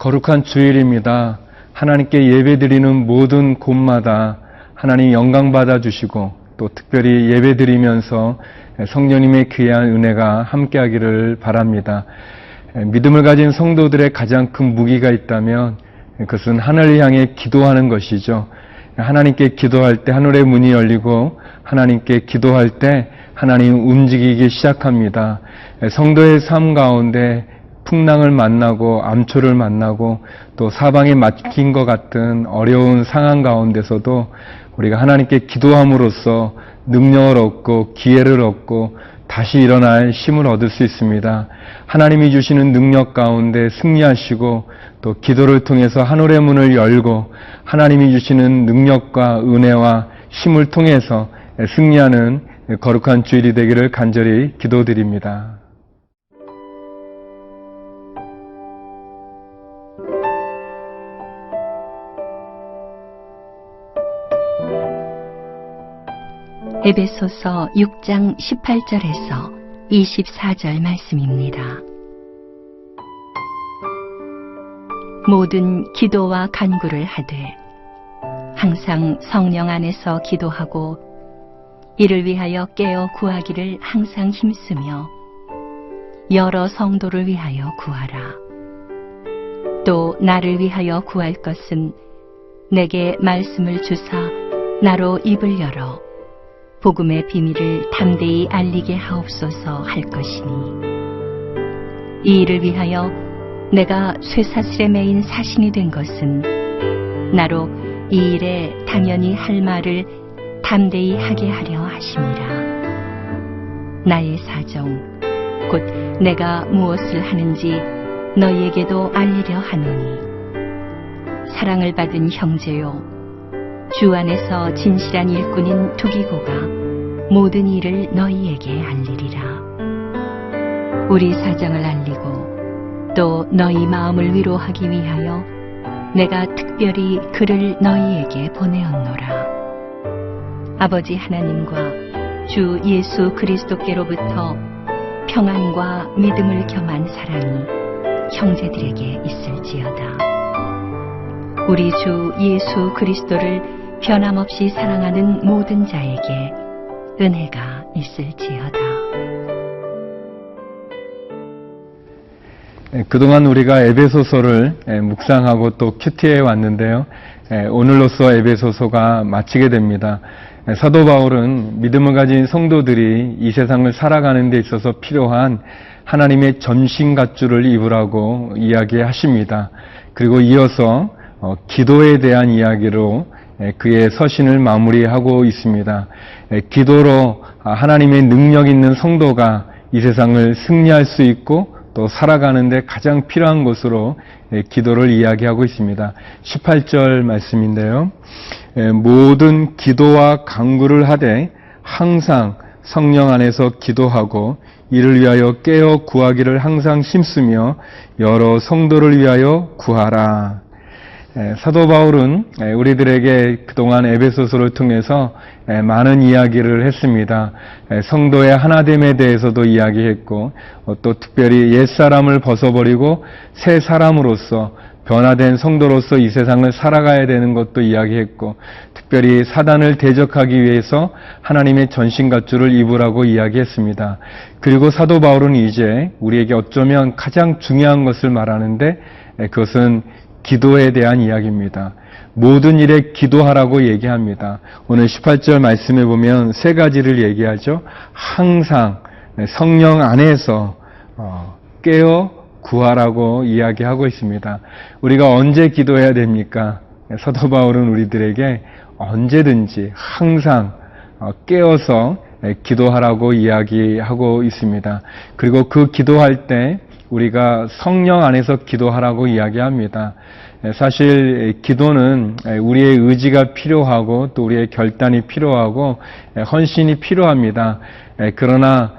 거룩한 주일입니다. 하나님께 예배드리는 모든 곳마다 하나님 영광 받아주시고 또 특별히 예배드리면서 성령님의 귀한 은혜가 함께하기를 바랍니다. 믿음을 가진 성도들의 가장 큰 무기가 있다면 그것은 하늘을 향해 기도하는 것이죠. 하나님께 기도할 때 하늘의 문이 열리고 하나님께 기도할 때 하나님 움직이기 시작합니다. 성도의 삶 가운데 풍랑을 만나고 암초를 만나고 또 사방에 막힌 것 같은 어려운 상황 가운데서도 우리가 하나님께 기도함으로써 능력을 얻고 기회를 얻고 다시 일어날 힘을 얻을 수 있습니다. 하나님이 주시는 능력 가운데 승리하시고 또 기도를 통해서 하늘의 문을 열고 하나님이 주시는 능력과 은혜와 힘을 통해서 승리하는 거룩한 주일이 되기를 간절히 기도드립니다. 에베소서 6장 18절에서 24절 말씀입니다. 모든 기도와 간구를 하되 항상 성령 안에서 기도하고 이를 위하여 깨어 구하기를 항상 힘쓰며 여러 성도를 위하여 구하라. 또 나를 위하여 구할 것은 내게 말씀을 주사 나로 입을 열어 복음의 비밀을 담대히 알리게 하옵소서 할 것이니 이 일을 위하여 내가 쇠사슬에 매인 사신이 된 것은 나로 이 일에 당연히 할 말을 담대히 하게 하려 하심이라. 나의 사정 곧 내가 무엇을 하는지 너희에게도 알리려 하노니 사랑을 받은 형제요 주 안에서 진실한 일꾼인 두기고가 모든 일을 너희에게 알리리라. 우리 사정을 알리고 또 너희 마음을 위로하기 위하여 내가 특별히 그를 너희에게 보내었노라. 아버지 하나님과 주 예수 그리스도께로부터 평안과 믿음을 겸한 사랑이 형제들에게 있을지어다. 우리 주 예수 그리스도를 변함없이 사랑하는 모든 자에게 은혜가 있을지어다. 그동안 우리가 에베소서를 묵상하고 또 큐티해 왔는데요. 오늘로써 에베소서가 마치게 됩니다. 사도 바울은 믿음을 가진 성도들이 이 세상을 살아가는 데 있어서 필요한 하나님의 전신갑주를 입으라고 이야기하십니다. 그리고 이어서 기도에 대한 이야기로 그의 서신을 마무리하고 있습니다. 기도로 하나님의 능력 있는 성도가 이 세상을 승리할 수 있고 또 살아가는데 가장 필요한 것으로 기도를 이야기하고 있습니다. 18절 말씀인데요. 모든 기도와 간구를 하되 항상 성령 안에서 기도하고 이를 위하여 깨어 구하기를 항상 힘쓰며 여러 성도를 위하여 구하라. 사도 바울은 우리들에게 그동안 에베소서를 통해서 많은 이야기를 했습니다. 성도의 하나됨에 대해서도 이야기했고 또 특별히 옛사람을 벗어버리고 새 사람으로서 변화된 성도로서 이 세상을 살아가야 되는 것도 이야기했고 특별히 사단을 대적하기 위해서 하나님의 전신갑주를 입으라고 이야기했습니다. 그리고 사도 바울은 이제 우리에게 어쩌면 가장 중요한 것을 말하는데 그것은 기도에 대한 이야기입니다. 모든 일에 기도하라고 얘기합니다. 오늘 18절 말씀에 보면 세 가지를 얘기하죠. 항상 성령 안에서 깨어 구하라고 이야기하고 있습니다. 우리가 언제 기도해야 됩니까? 사도 바울은 우리들에게 언제든지 항상 깨어서 기도하라고 이야기하고 있습니다. 그리고 그 기도할 때 우리가 성령 안에서 기도하라고 이야기합니다. 사실 기도는 우리의 의지가 필요하고 또 우리의 결단이 필요하고 헌신이 필요합니다. 그러나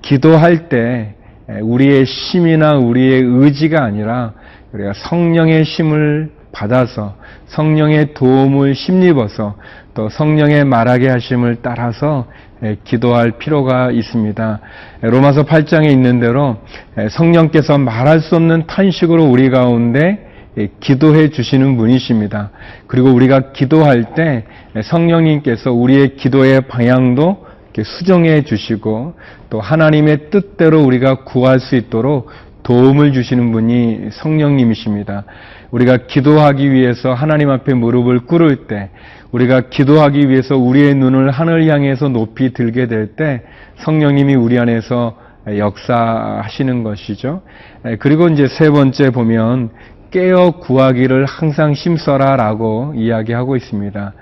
기도할 때 우리의 힘이나 우리의 의지가 아니라 우리가 성령의 힘을 받아서 성령의 도움을 힘입어서 또 성령의 말하게 하심을 따라서 기도할 필요가 있습니다. 로마서 8장에 있는 대로 성령께서 말할 수 없는 탄식으로 우리 가운데 기도해 주시는 분이십니다. 그리고 우리가 기도할 때 성령님께서 우리의 기도의 방향도 수정해 주시고 또 하나님의 뜻대로 우리가 구할 수 있도록 도움을 주시는 분이 성령님이십니다. 우리가 기도하기 위해서 하나님 앞에 무릎을 꿇을 때, 우리가 기도하기 위해서 우리의 눈을 하늘 향해서 높이 들게 될 때 성령님이 우리 안에서 역사하시는 것이죠. 그리고 이제 세 번째 보면 깨어 구하기를 항상 힘써라 라고 이야기하고 있습니다.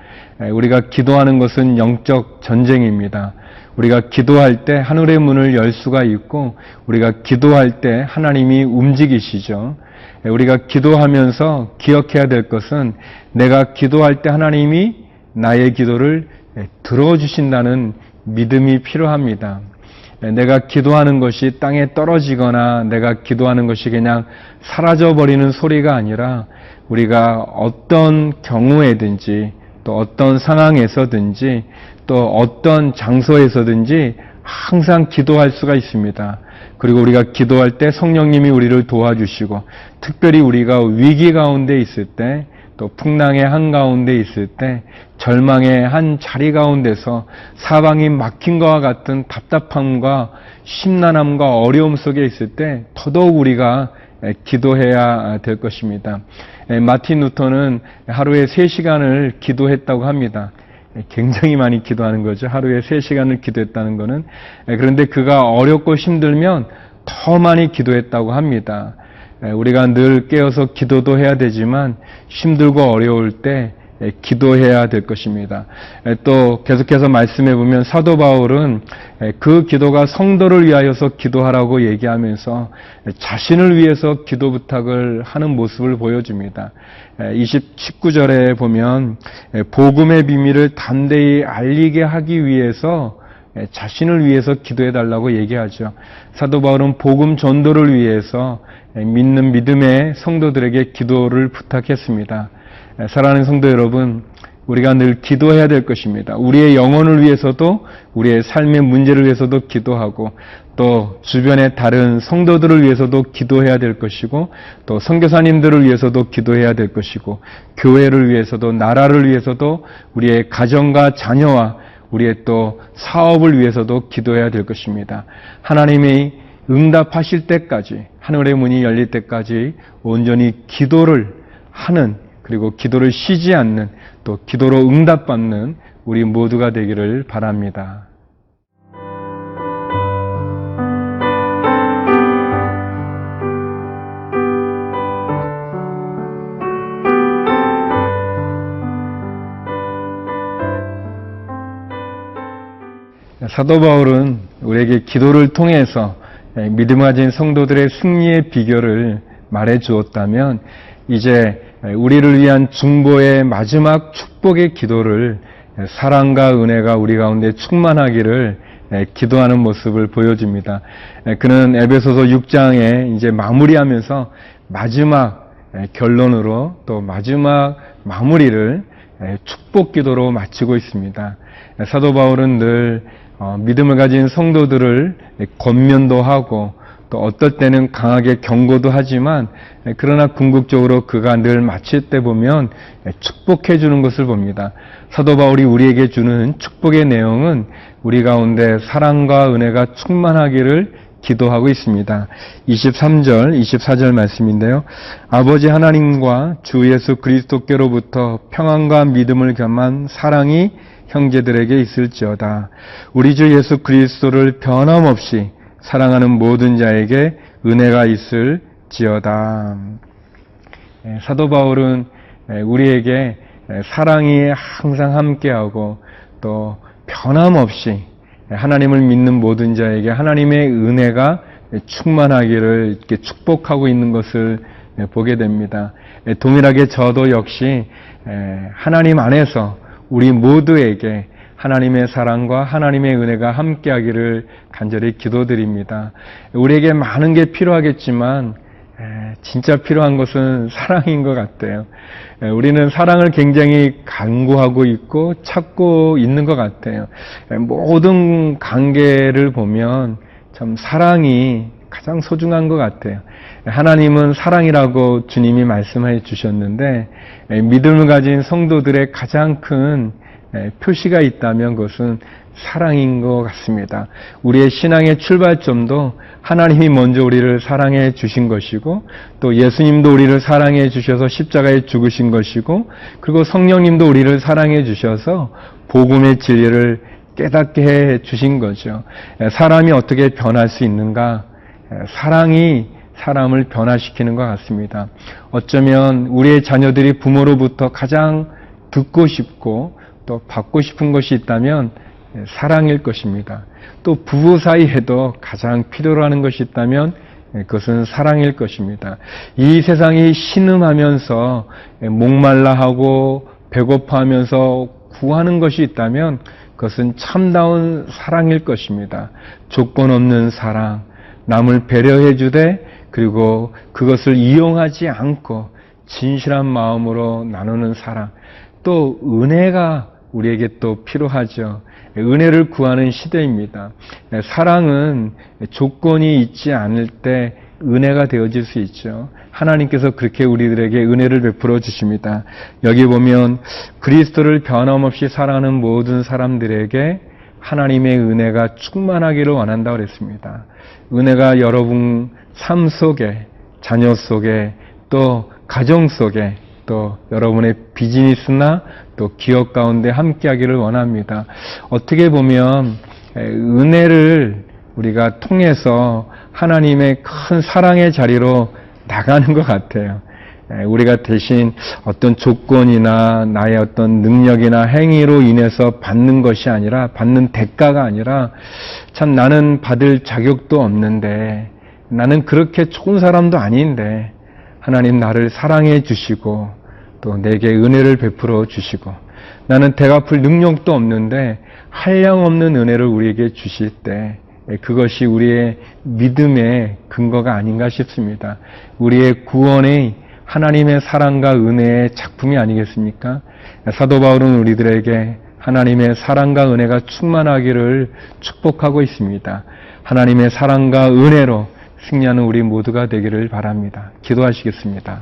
우리가 기도하는 것은 영적 전쟁입니다. 우리가 기도할 때 하늘의 문을 열 수가 있고 우리가 기도할 때 하나님이 움직이시죠. 우리가 기도하면서 기억해야 될 것은 내가 기도할 때 하나님이 나의 기도를 들어주신다는 믿음이 필요합니다. 내가 기도하는 것이 땅에 떨어지거나 내가 기도하는 것이 그냥 사라져버리는 소리가 아니라 우리가 어떤 경우에든지 또 어떤 상황에서든지 또 어떤 장소에서든지 항상 기도할 수가 있습니다. 그리고 우리가 기도할 때 성령님이 우리를 도와주시고 특별히 우리가 위기 가운데 있을 때 또 풍랑의 한가운데 있을 때 절망의 한 자리 가운데서 사방이 막힌 것과 같은 답답함과 심란함과 어려움 속에 있을 때 더더욱 우리가 기도해야 될 것입니다. 마틴 루터는 하루에 3시간을 기도했다고 합니다. 굉장히 많이 기도하는 거죠. 하루에 3시간을 기도했다는 것은. 그런데 그가 어렵고 힘들면 더 많이 기도했다고 합니다. 우리가 늘 깨어서 기도도 해야 되지만 힘들고 어려울 때 기도해야 될 것입니다. 또 계속해서 말씀해 보면 사도 바울은 그 기도가 성도를 위하여서 기도하라고 얘기하면서 자신을 위해서 기도 부탁을 하는 모습을 보여줍니다. 19절에 보면 복음의 비밀을 담대히 알리게 하기 위해서 자신을 위해서 기도해 달라고 얘기하죠. 사도 바울은 복음 전도를 위해서 믿는 믿음의 성도들에게 기도를 부탁했습니다. 사랑하는 성도 여러분, 우리가 늘 기도해야 될 것입니다. 우리의 영혼을 위해서도 우리의 삶의 문제를 위해서도 기도하고 또 주변의 다른 성도들을 위해서도 기도해야 될 것이고 또 선교사님들을 위해서도 기도해야 될 것이고 교회를 위해서도 나라를 위해서도 우리의 가정과 자녀와 우리의 또 사업을 위해서도 기도해야 될 것입니다. 하나님이 응답하실 때까지 하늘의 문이 열릴 때까지 온전히 기도를 하는 그리고 기도를 쉬지 않는 또 기도로 응답받는 우리 모두가 되기를 바랍니다. 사도 바울은 우리에게 기도를 통해서 믿음 가진 성도들의 승리의 비결을 말해 주었다면 이제 우리를 위한 중보의 마지막 축복의 기도를 사랑과 은혜가 우리 가운데 충만하기를 기도하는 모습을 보여줍니다. 그는 에베소서 6장에 이제 마무리하면서 마지막 결론으로 또 마지막 마무리를 축복 기도로 마치고 있습니다. 사도 바울은 늘 믿음을 가진 성도들을 권면도 하고 또 어떨 때는 강하게 경고도 하지만 그러나 궁극적으로 그가 늘 마칠 때 보면 축복해 주는 것을 봅니다. 사도 바울이 우리에게 주는 축복의 내용은 우리 가운데 사랑과 은혜가 충만하기를 기도하고 있습니다. 23절, 24절 말씀인데요. 아버지 하나님과 주 예수 그리스도께로부터 평안과 믿음을 겸한 사랑이 형제들에게 있을지어다. 우리 주 예수 그리스도를 변함없이 사랑하는 모든 자에게 은혜가 있을지어다. 사도 바울은 우리에게 사랑이 항상 함께하고 또 변함없이 하나님을 믿는 모든 자에게 하나님의 은혜가 충만하기를 이렇게 축복하고 있는 것을 보게 됩니다. 동일하게 저도 역시 하나님 안에서 우리 모두에게 하나님의 사랑과 하나님의 은혜가 함께하기를 간절히 기도드립니다. 우리에게 많은 게 필요하겠지만 진짜 필요한 것은 사랑인 것 같아요. 우리는 사랑을 굉장히 간구하고 있고 찾고 있는 것 같아요. 모든 관계를 보면 참 사랑이 가장 소중한 것 같아요. 하나님은 사랑이라고 주님이 말씀해 주셨는데 믿음을 가진 성도들의 가장 큰 표시가 있다면 그것은 사랑인 것 같습니다. 우리의 신앙의 출발점도 하나님이 먼저 우리를 사랑해 주신 것이고 또 예수님도 우리를 사랑해 주셔서 십자가에 죽으신 것이고 그리고 성령님도 우리를 사랑해 주셔서 복음의 진리를 깨닫게 해 주신 거죠. 사람이 어떻게 변할 수 있는가? 사랑이 사람을 변화시키는 것 같습니다. 어쩌면 우리의 자녀들이 부모로부터 가장 듣고 싶고 또 받고 싶은 것이 있다면 사랑일 것입니다. 또 부부 사이에도 가장 필요로 하는 것이 있다면 그것은 사랑일 것입니다. 이 세상이 신음하면서 목말라하고 배고파하면서 구하는 것이 있다면 그것은 참다운 사랑일 것입니다. 조건 없는 사랑, 남을 배려해 주되 그리고 그것을 이용하지 않고 진실한 마음으로 나누는 사랑, 또 은혜가 우리에게 또 필요하죠. 은혜를 구하는 시대입니다. 사랑은 조건이 있지 않을 때 은혜가 되어질 수 있죠. 하나님께서 그렇게 우리들에게 은혜를 베풀어 주십니다. 여기 보면 그리스도를 변함없이 사랑하는 모든 사람들에게 하나님의 은혜가 충만하기를 원한다고 그랬습니다. 은혜가 여러분 삶 속에, 자녀 속에, 또 가정 속에, 또 여러분의 비즈니스나 또 기업 가운데 함께하기를 원합니다. 어떻게 보면 은혜를 우리가 통해서 하나님의 큰 사랑의 자리로 나가는 것 같아요. 우리가 대신 어떤 조건이나 나의 어떤 능력이나 행위로 인해서 받는 것이 아니라, 받는 대가가 아니라, 참 나는 받을 자격도 없는데, 나는 그렇게 좋은 사람도 아닌데, 하나님 나를 사랑해 주시고, 또 내게 은혜를 베풀어 주시고, 나는 되갚을 능력도 없는데, 한량없는 은혜를 우리에게 주실 때, 그것이 우리의 믿음의 근거가 아닌가 싶습니다. 우리의 구원의 하나님의 사랑과 은혜의 작품이 아니겠습니까? 사도 바울은 우리들에게 하나님의 사랑과 은혜가 충만하기를 축복하고 있습니다. 하나님의 사랑과 은혜로 승리하는 우리 모두가 되기를 바랍니다. 기도하시겠습니다.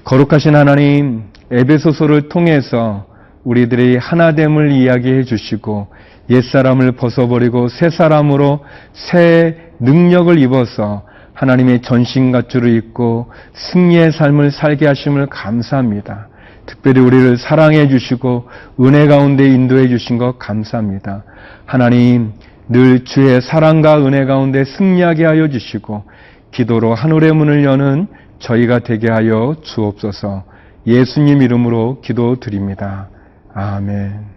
거룩하신 하나님, 에베소서를 통해서 우리들이 하나됨을 이야기해 주시고 옛사람을 벗어버리고 새 사람으로 새 능력을 입어서 하나님의 전신갑주를 입고 승리의 삶을 살게 하심을 감사합니다. 특별히 우리를 사랑해 주시고 은혜 가운데 인도해 주신 것 감사합니다. 하나님, 늘 주의 사랑과 은혜 가운데 승리하게 하여 주시고 기도로 하늘의 문을 여는 저희가 되게 하여 주옵소서. 예수님 이름으로 기도드립니다. 아멘.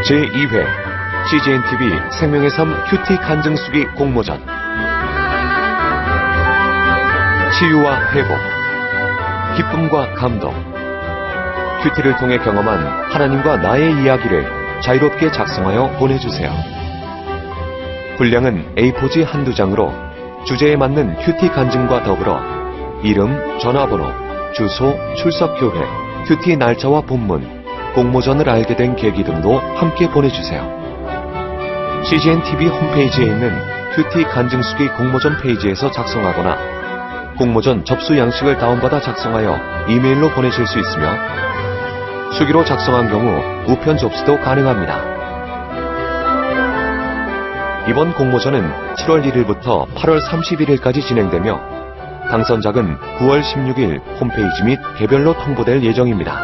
제2회 CGNTV 생명의 삶 큐티 간증수기 공모전. 치유와 회복, 기쁨과 감동, 큐티를 통해 경험한 하나님과 나의 이야기를 자유롭게 작성하여 보내주세요. 분량은 A4지 한두 장으로 주제에 맞는 큐티 간증과 더불어 이름, 전화번호, 주소, 출석교회, 큐티 날짜와 본문, 공모전을 알게 된 계기 등도 함께 보내주세요. CGNTV 홈페이지에 있는 큐티 간증수기 공모전 페이지에서 작성하거나 공모전 접수 양식을 다운받아 작성하여 이메일로 보내실 수 있으며 수기로 작성한 경우 우편 접수도 가능합니다. 이번 공모전은 7월 1일부터 8월 31일까지 진행되며 당선작은 9월 16일 홈페이지 및 개별로 통보될 예정입니다.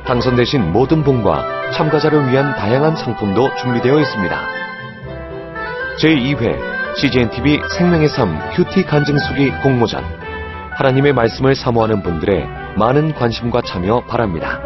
당선되신 모든 분과 참가자를 위한 다양한 상품도 준비되어 있습니다. 제2회 CGNTV 생명의 삶 큐티 간증수기 공모전. 하나님의 말씀을 사모하는 분들의 많은 관심과 참여 바랍니다.